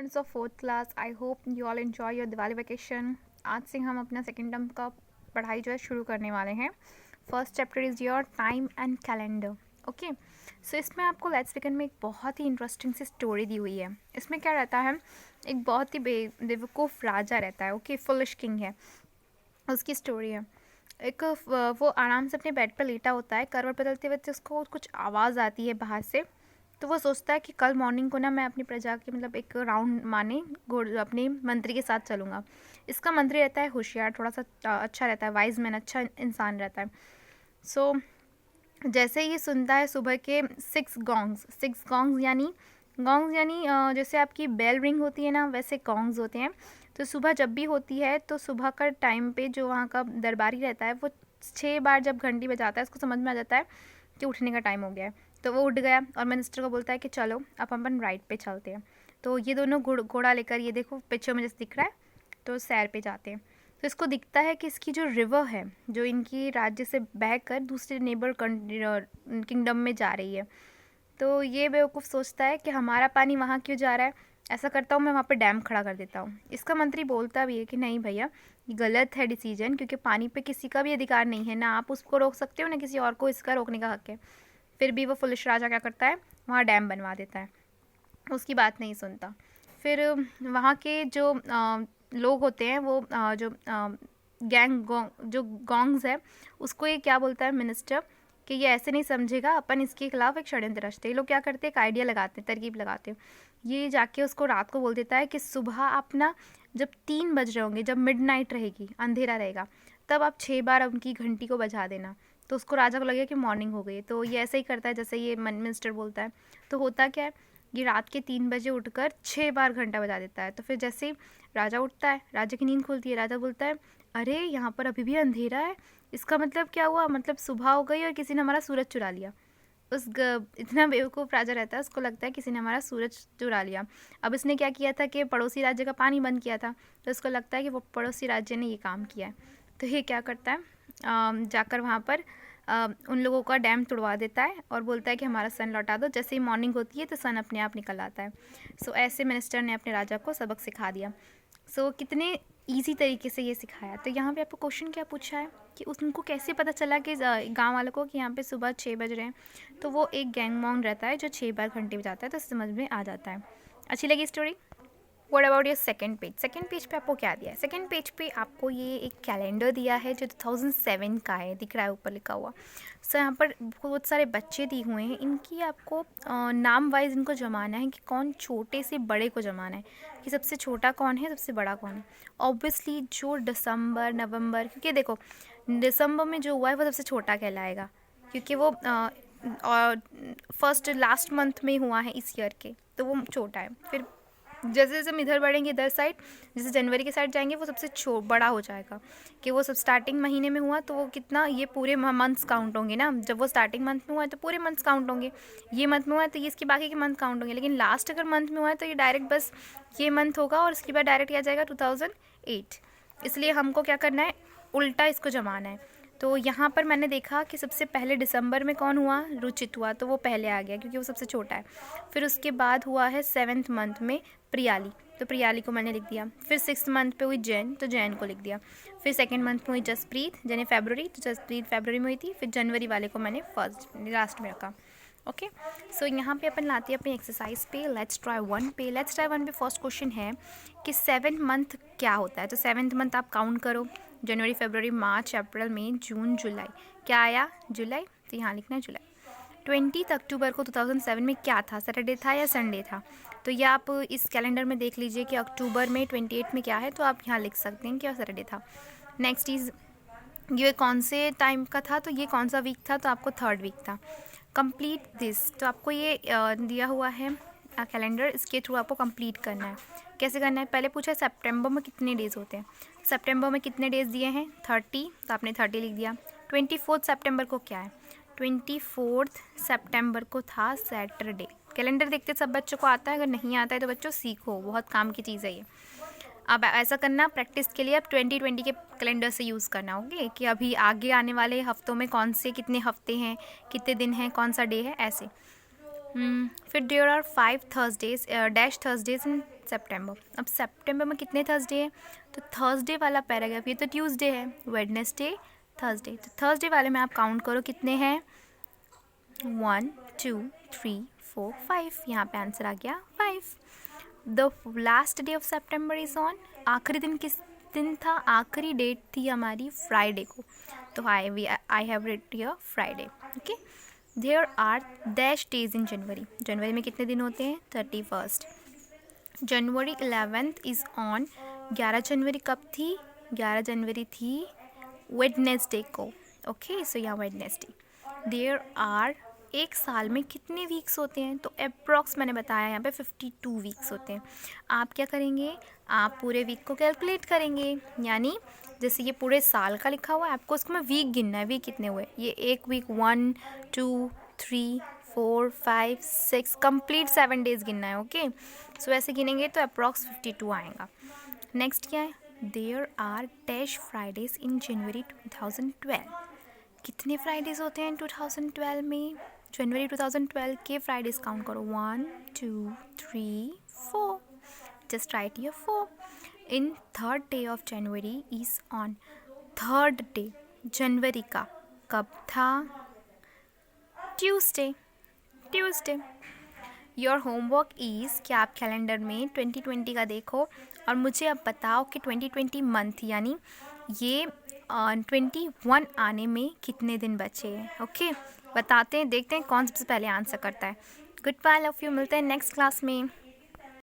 Students of fourth class, I hope you all enjoy your Diwali vacation. आज से हम अपना सेकेंड टर्म का पढ़ाई जो है शुरू करने वाले हैं। First chapter is your time and calendar. Okay, so इसमें आपको लेट्स बिगिन में एक बहुत ही इंटरेस्टिंग सी स्टोरी दी हुई है। इसमें क्या रहता है, एक बहुत ही बेवकूफ़ राजा रहता है। ओके, फुलिश किंग है, उसकी स्टोरी है। एक वो आराम से अपने बेड पर लेटा होता है। करवट बदलते वक्त उसको कुछ आवाज़ आती है बाहर से। तो वो सोचता है कि कल मॉर्निंग को ना मैं अपनी प्रजा के मतलब एक राउंड माने अपने मंत्री के साथ चलूँगा। इसका मंत्री रहता है होशियार, थोड़ा सा अच्छा रहता है, वाइज मैन, अच्छा इंसान रहता है। सो जैसे ही ये सुनता है सुबह के सिक्स गॉन्ग्स यानी जैसे आपकी बेल रिंग होती है ना, वैसे गॉन्ग्स होते हैं। तो सुबह जब भी होती है तो सुबह का टाइम पे जो वहाँ का दरबारी रहता है वो 6 बार जब घंटी बजाता है उसको समझ में आ जाता है कि उठने का टाइम हो गया है। तो वो उठ गया और मिनिस्टर को बोलता है कि चलो अब अपन राइट पे चलते हैं। तो ये दोनों घोड़ा लेकर, ये देखो पिक्चर में जैसे दिख रहा है, तो सैर पे जाते हैं। तो इसको दिखता है कि इसकी जो रिवर है जो इनकी राज्य से बह कर दूसरे नेबर किंगडम में जा रही है। तो ये बेवकूफ़ सोचता है कि हमारा पानी वहाँ क्यों जा रहा है, ऐसा करता हूँ मैं वहाँ पे डैम खड़ा कर देता हूँ। इसका मंत्री बोलता भी है कि नहीं भैया, ये गलत है डिसीजन, क्योंकि पानी पे किसी का भी अधिकार नहीं है, ना आप उसको रोक सकते हो ना किसी और को इसका रोकने का हक है। फिर भी वो फुलिश राजा क्या करता है, वहाँ डैम बनवा देता है, उसकी बात नहीं सुनता। फिर वहाँ के जो लोग होते हैं वो जो जो गॉन्ग्स है उसको ये क्या बोलता है मिनिस्टर कि ये ऐसे नहीं समझेगा, अपन इसके खिलाफ एक षड्यंत्र रचते। ये लोग क्या करते हैं, एक आइडिया लगाते हैं, तरकीब लगाते हैं। ये जाके उसको रात को बोल देता है कि सुबह आप ना जब 3 बज रहे होंगे, जब मिडनाइट रहेगी, अंधेरा रहेगा, तब आप 6 बार उनकी घंटी को बजा देना। तो उसको राजा को लगेगा कि मॉर्निंग हो गई। तो ये ऐसे ही करता है जैसे ये मिनिस्टर बोलता है। तो होता क्या है, ये रात के 3 बजे उठकर 6 बार घंटा बजा देता है। तो फिर जैसे ही राजा उठता है, राजा की नींद खुलती है, राजा बोलता है अरे यहाँ पर अभी भी अंधेरा है, इसका मतलब क्या हुआ, मतलब सुबह हो गई और किसी ने हमारा सूरज चुरा लिया। इतना बेवकूफ़ राजा रहता है, उसको लगता है किसी ने हमारा सूरज चुरा लिया। अब इसने क्या किया था कि पड़ोसी राज्य का पानी बंद किया था, तो उसको लगता है कि वो पड़ोसी राज्य ने ये काम किया है। तो ये क्या करता है, जाकर वहाँ पर उन लोगों का डैम तोड़वा देता है और बोलता है कि हमारा सन लौटा दो। जैसे ही मॉर्निंग होती है तो सन अपने आप निकल आता है। सो ऐसे मिनिस्टर ने अपने राजा को सबक सिखा दिया। सो कितने ईजी तरीके से ये सिखाया। तो यहाँ पे आपको क्वेश्चन क्या पूछा है कि उनको कैसे पता चला कि गांव वालों को कि यहाँ पे सुबह 6 बज रहे हैं। तो वो एक गैंगमॉन्ग रहता है जो 6 बार घंटे बजाता है, तो समझ में आ जाता है। अच्छी लगी story. What about your second page. Second page पे आपको क्या दिया है, सेकंड पेज पे आपको ये एक कैलेंडर दिया है जो 2007 का है, दिख रहा है ऊपर लिखा हुआ। सो यहाँ पर बहुत सारे बच्चे दिए हुए हैं, इनकी आपको नाम वाइज इनको जमाना है कि कौन छोटे से बड़े को जमाना है, कि सबसे छोटा कौन है, सबसे बड़ा कौन है। ऑब्वियसली जो दिसंबर नवंबर, क्योंकि देखो दिसंबर में जो हुआ है वो सबसे छोटा कहलाएगा, क्योंकि वो फर्स्ट लास्ट मंथ में हुआ है इस ईयर के, तो वो छोटा है। फिर जैसे जैसे हम इधर बढ़ेंगे, इधर साइड, जैसे जनवरी के साइड जाएंगे वो सबसे बड़ा हो जाएगा, कि वो सब स्टार्टिंग महीने में हुआ तो वो कितना, ये पूरे मंथ्स काउंट होंगे ना। जब वो स्टार्टिंग मंथ में हुआ है तो पूरे मंथ्स काउंट होंगे, ये मंथ में हुआ है तो ये इसके बाकी के मंथ काउंट होंगे। लेकिन लास्ट अगर मंथ में हुआ है तो ये डायरेक्ट बस ये मंथ होगा और उसके बाद डायरेक्ट आ जाएगा 2008। इसलिए हमको क्या करना है, उल्टा इसको जमाना है। तो यहाँ पर मैंने देखा कि सबसे पहले दिसंबर में कौन हुआ, रुचित हुआ, तो वो पहले आ गया क्योंकि वो सबसे छोटा है। फिर उसके बाद हुआ है 7th मंथ में प्रियाली, तो प्रियाली को मैंने लिख दिया। फिर 6th मंथ पे हुई जैन, तो जैन को लिख दिया। फिर 2nd मंथ में हुई जसप्रीत, यानी फरवरी, तो जसप्रीत फरवरी में हुई थी। फिर जनवरी वाले को मैंने फर्स्ट लास्ट में रखा। ओके, सो यहाँ पे अपन लाते हैं अपनी एक्सरसाइज पे। लेट्स ट्राई वन पे फर्स्ट क्वेश्चन है कि 7th मंथ क्या होता है। तो 7th मंथ आप काउंट करो, जनवरी फरवरी मार्च अप्रैल मई जून जुलाई। क्या आया, जुलाई, तो यहाँ लिखना है जुलाई। 20 अक्टूबर को 2007 में क्या था, सैटरडे था या संडे था। तो ये आप इस कैलेंडर में देख लीजिए कि अक्टूबर में 28 में क्या है, तो आप यहाँ लिख सकते हैं कि सैटरडे था। नेक्स्ट इज़ ये कौन से टाइम का था, तो ये कौन सा वीक था, तो आपको 3rd वीक था। कंप्लीट दिस, तो आपको ये दिया हुआ है कैलेंडर, इसके थ्रू आपको कंप्लीट करना है। कैसे करना है, पहले पूछा सितंबर में कितने डेज़ होते हैं। सितंबर में कितने डेज़ दिए हैं, 30, तो आपने 30 लिख दिया। 24 सितंबर को क्या है, 24 सितंबर को था सैटरडे। कैलेंडर देखते सब बच्चों को आता है, अगर नहीं आता है तो बच्चों सीखो, बहुत काम की चीज़ है ये। अब ऐसा करना प्रैक्टिस के लिए, अब 2020 के कैलेंडर से यूज़ करना होगी कि अभी आगे आने वाले हफ्तों में कौन से कितने हफ्ते हैं, कितने दिन हैं, कौन सा डे है, ऐसे। फिर there are 5 Thursdays dash Thursdays in September. अब सेप्टेम्बर में कितने थर्सडे हैं? तो थर्सडे वाला पैराग्राफ, ये तो ट्यूसडे है, वेडनेसडे, थर्सडे. तो थर्सडे वाले में आप काउंट करो कितने हैं. 1 2 3 4 5. यहाँ पे आंसर आ गया 5. The last day of September is on. आखिरी दिन किस दिन था? आखिरी डेट थी हमारी फ्राइडे को. तो I have write here Friday. Okay. There are dash days in January. जनवरी में कितने दिन होते हैं? 31. जनवरी 11th इज़ ऑन. 11 जनवरी कब थी? 11 जनवरी थी वेडनेसडे को. ओके, सो यहाँ वेडनेसडे. देयर आर एक साल में कितने वीक्स होते हैं? तो अप्रॉक्स मैंने बताया यहाँ पे 52 वीक्स होते हैं. आप क्या करेंगे? आप पूरे वीक को कैलकुलेट करेंगे. यानी जैसे ये पूरे साल का लिखा हुआ है, आपको उसको में वीक गिनना है. वीक कितने हुए? ये एक वीक 1 2 3 4 5 6 कंप्लीट 7 डेज गिनना है. ओके, सो ऐसे गिनेंगे तो अप्रॉक्स 52 आएगा. नेक्स्ट क्या है? देयर आर डैश फ्राइडेज इन जनवरी 2012. कितने फ्राइडेज होते हैं 2012 में? जनवरी 2012 के फ्राइडेज काउंट करो. 1 2 3 4. Just write here 4. In third day of January is on. Third day जनवरी का कब था? Tuesday. Tuesday. Your homework is कि आप कैलेंडर में 2020 का देखो और मुझे अब बताओ कि 2020 मंथ यानी ये 21 आने में कितने दिन बचे हैं. ओके, बताते हैं, देखते हैं कौन सबसे पहले आंसर करता है. Good bye, love you. मिलते हैं नेक्स्ट क्लास में.